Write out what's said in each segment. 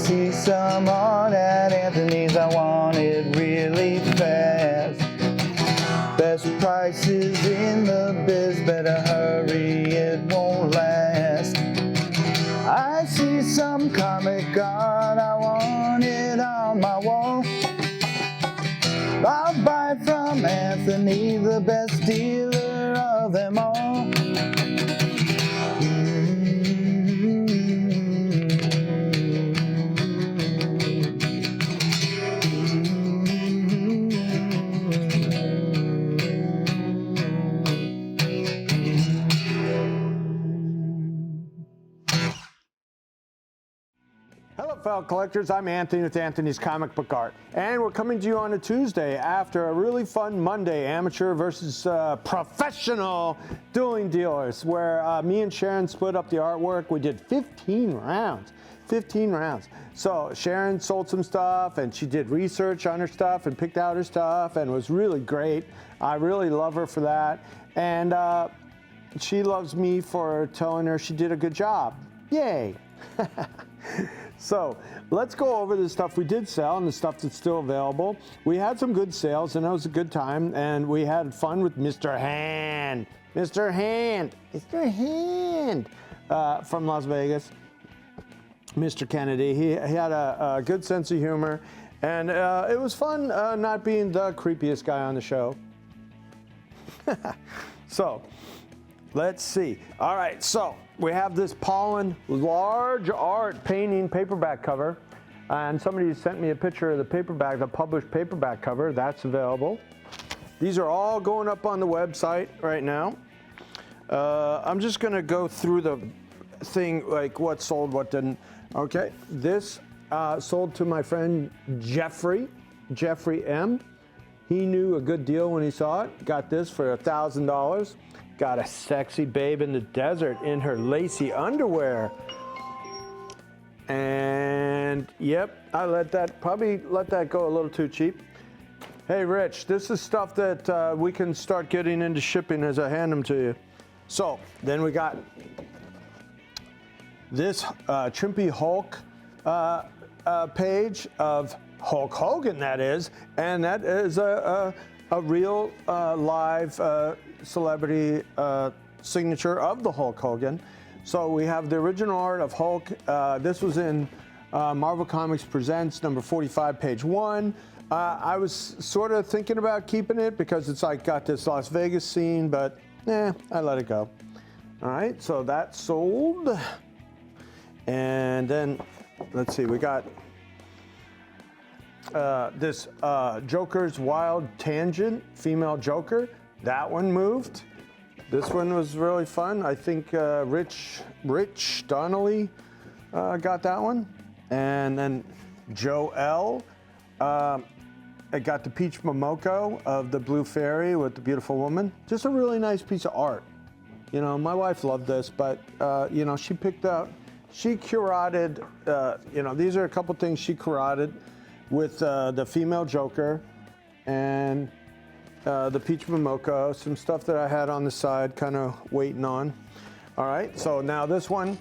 see some art at Anthony's. I want it really fast. Best prices in the biz, better hurry, it won't last. I see some comic art, I want it on my wall. I'll buy it from Anthony, the best dealer of them all. Hello, fellow collectors. I'm Anthony with Anthony's Comic Book Art, and we're coming to you on a Tuesday after a really fun Monday, amateur versus professional dueling dealers, where me and Sharon split up the artwork. We did 15 rounds. 15 rounds. So Sharon sold some stuff, and she did research on her stuff and picked out her stuff, and it was really great. I really love her for that, and she loves me for telling her she did a good job. Yay! So let's go over the stuff we did sell and the stuff that's still available. We had some good sales, and it was a good time, and we had fun with Mr. Hand from Las Vegas. Mr. Kennedy, he had a good sense of humor, and it was fun not being the creepiest guy on the show. So let's see. All right, so we have this Pollen large art painting paperback cover, and somebody sent me a picture of the paperback, the published paperback cover. That's available. These are all going up on the website right now. I'm just going to go through the thing, like what sold, what didn't. Okay, this sold to my friend Jeffrey M. He knew a good deal when he saw it. Got this for $1,000. Got a sexy babe in the desert in her lacy underwear. And yep, I probably let that go a little too cheap. Hey Rich, this is stuff that we can start getting into shipping as I hand them to you. So then we got this Chimpy Hulk page of Hulk Hogan, that is, and that is a real live celebrity signature of the Hulk Hogan. So we have the original art of Hulk. This was in Marvel Comics Presents number 45, page 1. I was sort of thinking about keeping it because it's like got this Las Vegas scene, but I let it go. All right, so that sold. And then let's see, we got this Joker's Wild Tangent, female Joker. That one moved. This one was really fun. I think Rich Donnelly got that one. And then Joe L. I got the Peach Momoko of the Blue Fairy with the beautiful woman. Just a really nice piece of art. You know, my wife loved this, but you know, she curated, you know, these are a couple things she curated with the female Joker and the Peach Momoko, some stuff that I had on the side kind of waiting on. All right, so now this one,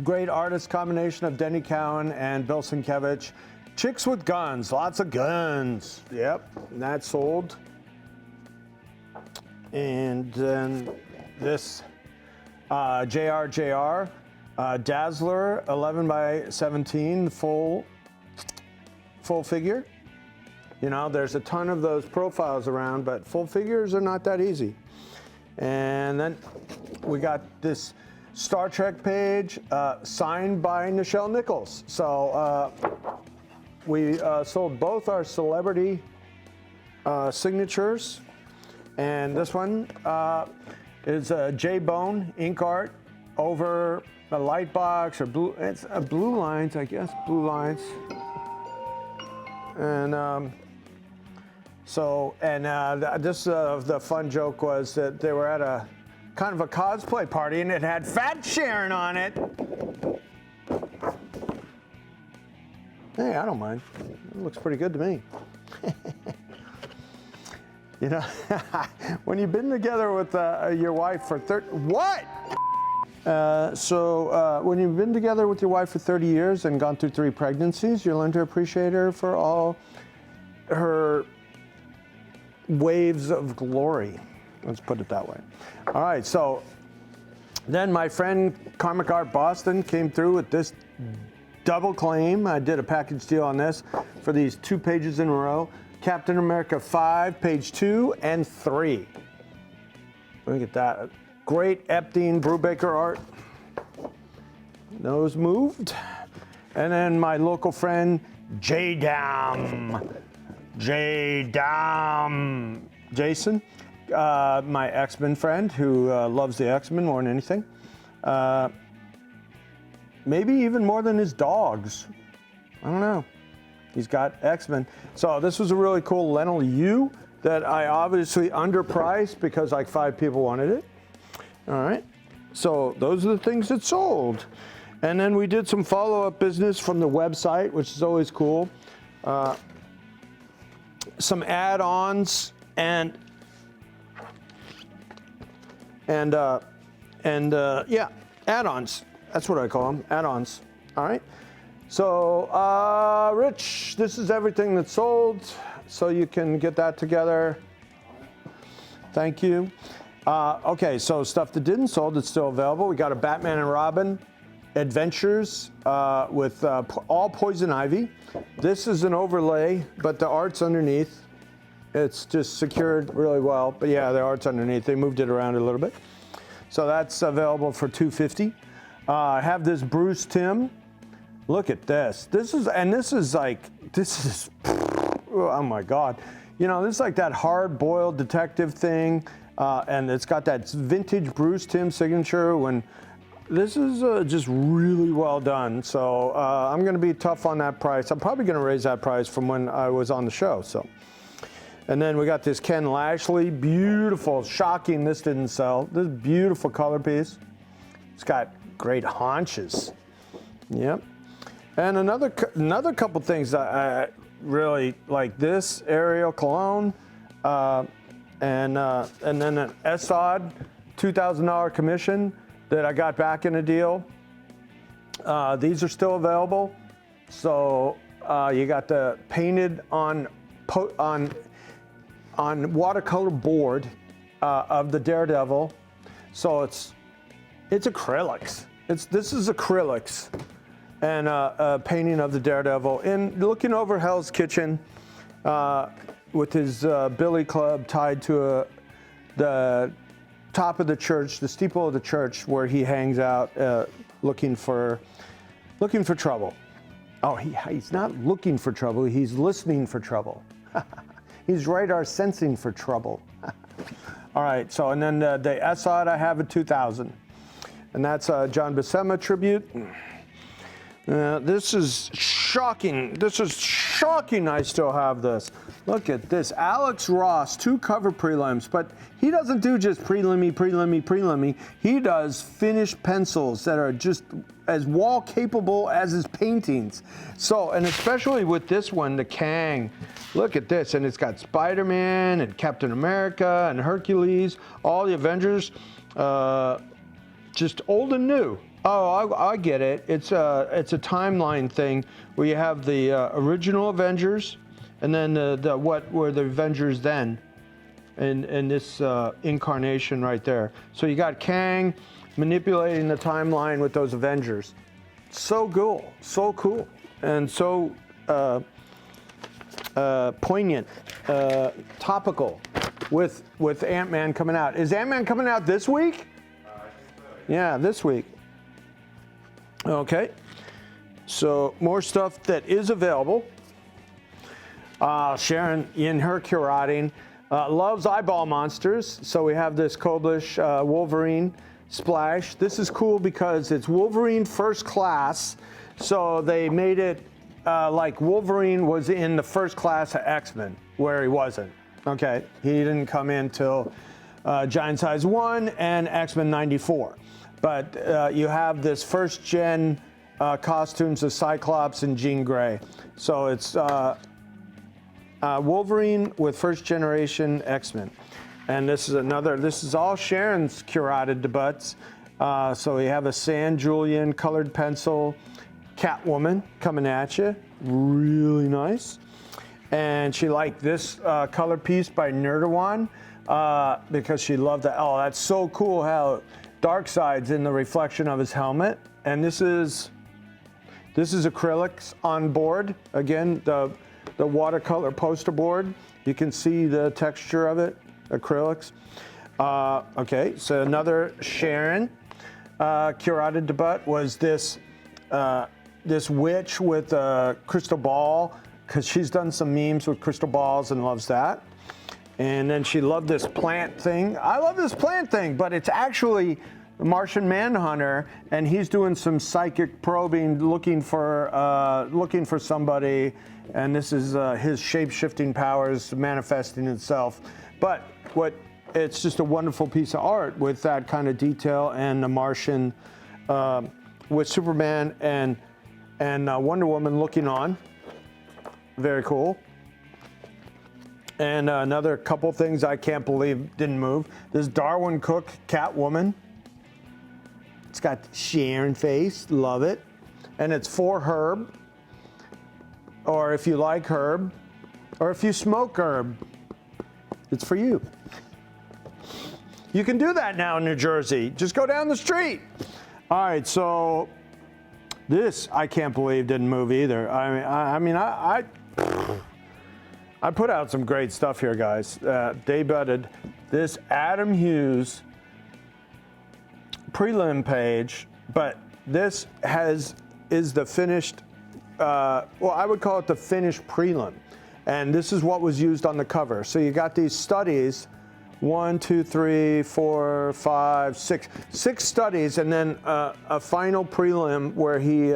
great artist combination of Denny Cowan and Bill Sienkiewicz. Chicks with guns, lots of guns. Yep, that sold. And then this JRJR Dazzler 11 by 17 full figure. You know, there's a ton of those profiles around, but full figures are not that easy. And then we got this Star Trek page signed by Nichelle Nichols. So we sold both our celebrity signatures. And this one is a J-Bone ink art over a light box or blue. It's blue lines, I guess, blue lines. And the fun joke was that they were at a kind of a cosplay party and it had Fat Sharon on it. Hey, I don't mind. It looks pretty good to me. You know, when you've been together with your wife for what? When you've been together with your wife for 30 years and gone through 3 pregnancies, you learn to appreciate her for all her waves of glory. Let's put it that way. All right, so then my friend Karmic Art Boston came through with this double claim. I did a package deal on this for these 2 pages in a row. Captain America 5, page 2 and 3. Look at that. Great Epstein Brubaker art. Those moved. And then my local friend J-Dam. Jason, my X-Men friend who loves the X-Men more than anything. Maybe even more than his dogs. I don't know. He's got X-Men. So this was a really cool Lentil U that I obviously underpriced because like 5 people wanted it. All right. So those are the things that sold. And then we did some follow-up business from the website, which is always cool. Some add-ons and yeah, add-ons. That's what I call them, add-ons. All right. So, Rich, this is everything that's sold, so you can get that together. Thank you. Okay, so stuff that didn't sold that's still available. We got a Batman and Robin Adventures with all Poison Ivy. This is an overlay, but the art's underneath. It's just secured really well, but yeah, the art's underneath. They moved it around a little bit. So that's available for $250. I have this Bruce Timm. Look at this. This is, oh my God. You know, this is like that hard-boiled detective thing, and it's got that vintage Bruce Timm signature. When this is just really well done. So I'm going to be tough on that price. I'm probably going to raise that price from when I was on the show. So, and then we got this Ken Lashley, beautiful, shocking. This didn't sell. This beautiful color piece. It's got great haunches. Yep. And another couple things that I really like, this Ariel cologne, and then an Esod $2,000 commission that I got back in a deal. These are still available. So you got the painted on watercolor board of the Daredevil. So it's acrylics. This is acrylics. And a painting of the Daredevil. And looking over Hell's Kitchen with his billy club tied to the top of the church, the steeple of the church where he hangs out looking for trouble. Oh, he's not looking for trouble, he's listening for trouble. He's radar sensing for trouble. All right, so and then the Esod I have at 2,000. And that's a John Buscema tribute. This is shocking. This is shocking I still have this. Look at this. Alex Ross, 2 cover prelims, but he doesn't do just prelim-y. He does finished pencils that are just as wall capable as his paintings. So, and especially with this one, the Kang. Look at this, and it's got Spider-Man and Captain America and Hercules, all the Avengers, just old and new. Oh, I get it. It's a timeline thing where you have the original Avengers, and then what were the Avengers then, in this incarnation right there. So you got Kang manipulating the timeline with those Avengers. So cool, and so poignant, topical, with Ant-Man coming out. Is Ant-Man coming out this week? Yeah, this week. Okay, so more stuff that is available. Sharon, in her curating, loves eyeball monsters. So we have this Koblish Wolverine splash. This is cool because it's Wolverine First Class. So they made it like Wolverine was in the first class of X-Men, where he wasn't. Okay, he didn't come in till Giant Size 1 and X-Men 94. But you have this first gen costumes of Cyclops and Jean Grey. So it's Wolverine with first generation X-Men. And this is all Sharon's curated debuts. So we have a San Julian colored pencil Catwoman coming at you. Really nice. And she liked this color piece by Nerdawan because she loved that. Oh, that's so cool how Darkseid's in the reflection of his helmet. And this is acrylics on board. Again, the watercolor poster board. You can see the texture of it, acrylics. Okay, so another Sharon curated debut was this this witch with a crystal ball, because she's done some memes with crystal balls and loves that. And then she loved this plant thing. I love this plant thing, but it's actually the Martian Manhunter, and he's doing some psychic probing, looking for somebody, and this is his shape-shifting powers manifesting itself. But it's just a wonderful piece of art with that kind of detail, and the Martian with Superman and Wonder Woman looking on. Very cool. And another couple things I can't believe didn't move. This Darwin Cook Catwoman. It's got Sharon face, love it. And it's for Herb, or if you like Herb, or if you smoke Herb, it's for you. You can do that now in New Jersey. Just go down the street. All right, so this I can't believe didn't move either. I mean, I put out some great stuff here, guys. Debuted this Adam Hughes prelim page, but this is the finished, well, I would call it the finished prelim. And this is what was used on the cover. So you got these studies, 1, 2, 3, 4, 5, 6. 6 studies, and then a final prelim where he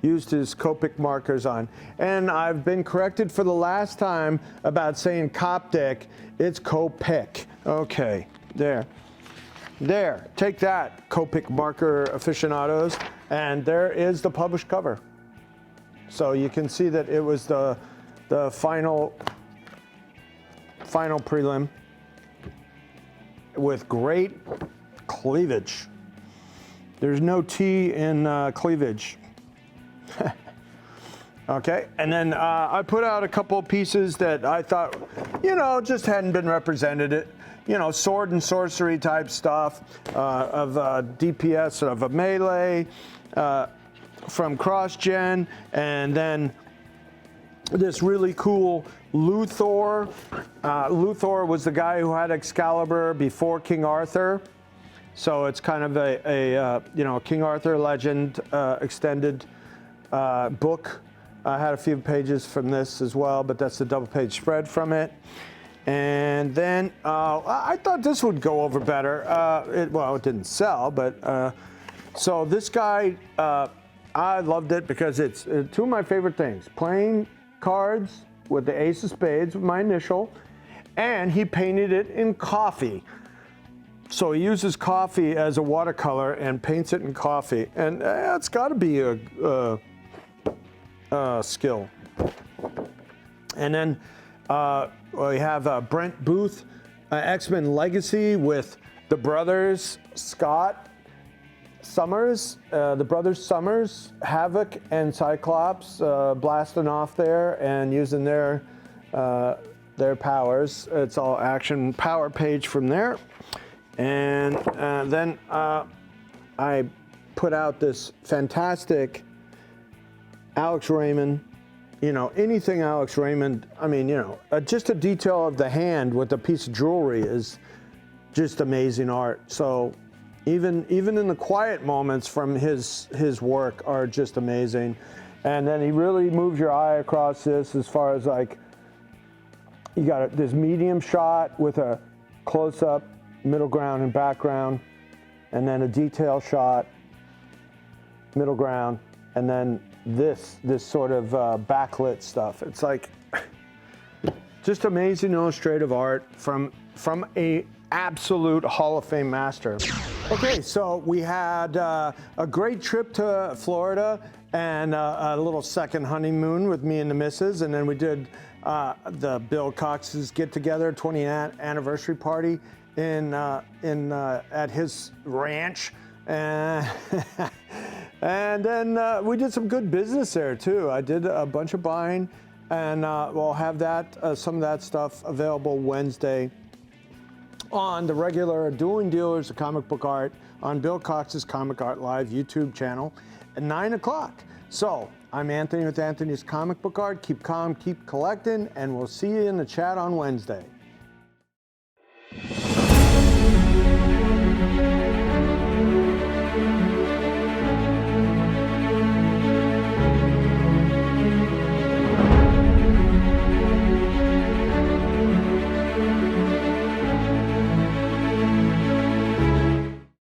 used his Copic markers on. And I've been corrected for the last time about saying Coptic. It's Copic. Okay, there. There, take that, Copic marker aficionados. And there is the published cover. So you can see that it was the final prelim with great cleavage. There's no T in cleavage. Okay, and then I put out a couple pieces that I thought, just hadn't been represented. Sword and sorcery type stuff of DPS of a melee from CrossGen, and then this really cool Luthor. Luthor was the guy who had Excalibur before King Arthur, so it's kind of a King Arthur legend extended book. I had a few pages from this as well, but that's the double-page spread from it. And then I thought this would go over better. It didn't sell, but so this guy, I loved it because it's two of my favorite things: playing cards with the Ace of Spades with my initial, and he painted it in coffee. So he uses coffee as a watercolor and paints it in coffee, and it's got to be a skill. And then we have Brent Booth, X-Men Legacy with the brothers Scott Summers, Havoc and Cyclops blasting off there and using their powers. It's all action power page from there. And then I put out this fantastic Alex Raymond, anything Alex Raymond, just a detail of the hand with a piece of jewelry is just amazing art. So even in the quiet moments from his work are just amazing. And then he really moves your eye across this as far as like, you got this medium shot with a close-up, middle ground and background, and then a detail shot, middle ground, and then this sort of backlit stuff. It's like just amazing illustrative art from a absolute Hall of Fame master. Okay, so we had a great trip to Florida and a little second honeymoon with me and the missus, and then we did the Bill Cox's get together 20th anniversary party at his ranch And, and then we did some good business there too. I did a bunch of buying, and we'll have that some of that stuff available Wednesday on the regular Dueling Dealers of Comic Book Art on Bill Cox's Comic Art Live YouTube channel at 9 o'clock. So I'm Anthony with Anthony's Comic Book Art. Keep calm, keep collecting, and we'll see you in the chat on Wednesday.